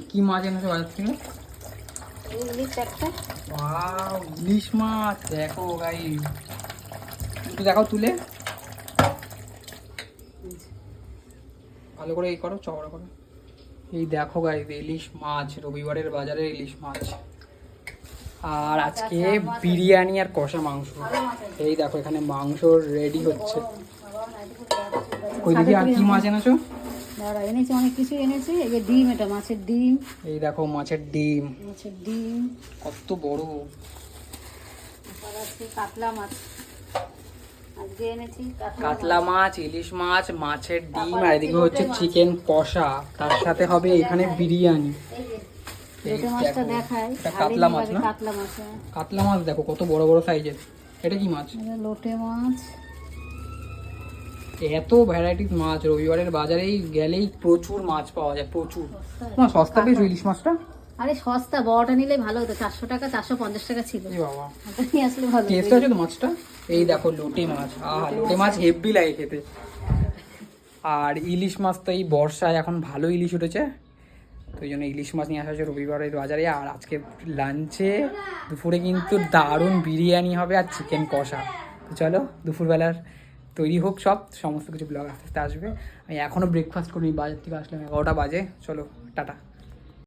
কি মাছ এনেছো বাজার থেকে? ওয়াও, ইলিশ মাছ। দেখো গাইস, একটু দেখাও তুলে, ভালো করে এই করো, চওড়া করো। এই দেখো গাইস, ইলিশ মাছ, রবিবারের বাজারে ইলিশ মাছ। আর আজকে বিরিয়ানি আর কষা মাংস। এই দেখো এখানে মাংস রেডি হচ্ছে। ওই দিকে আর কি মাছ এনেছো? দাঁড়া, এনেছি অনেক কিছু এনেছি। এই যে ডিম, এটা মাছের ডিম। এই দেখো মাছের ডিম, মাছের ডিম কত বড়। আর আছে কাতলা মাছ, আজকে এনেছি কাতলা মাছ, ইলিশ মাছ, মাছের ডিম, আর এদিকে হচ্ছে চিকেন কষা, তার সাথে হবে এখানে বিরিয়ানি। এই লোটে মাছটা দেখো, দেখাই। এটা কাতলা মাছ না? কাতলা মাছ, হ্যাঁ। কাতলা মাছ দেখো কত বড় বড় সাইজের। এটা কি মাছ? এটা লোটে মাছ। এত ভ্যারাইটিস মাছ, রবিবারের বাজারেই গেলেই প্রচুর মাছ পাওয়া যায়, প্রচুর। তোমার সস্তা পেয়েছো ইলিশ মাছটা? আরে সস্তা, বড়টা নিলে ভালো হতো। 400 টাকা, 450 টাকা ছিল। এ বাবা, ওটা নিয়ে আসলে ভালো হতো। টেস্ট আছে তো মাছটা? এই দেখো লোটে মাছ, আহা লোটে মাছ হেভি লাগে খেতে। আর ইলিশ মাছ তো এই বর্ষায় এখন ভালো ইলিশ উঠেছে, তো এই জন্য ইলিশ মাছ নিয়ে আসা হচ্ছে রবিবারের বাজারে। আর আজকে লাঞ্চে, দুপুরে কিন্তু দারুণ বিরিয়ানি হবে আর চিকেন কষা। তো চলো দুপুরবেলার তৈরি হোক, সমস্ত কিছু ব্লগ আস্তে আস্তে আসবে। আমি এখনও ব্রেকফাস্ট করিনি, বাজার থেকে আসলাম 11টা বাজে। চলো টাটা।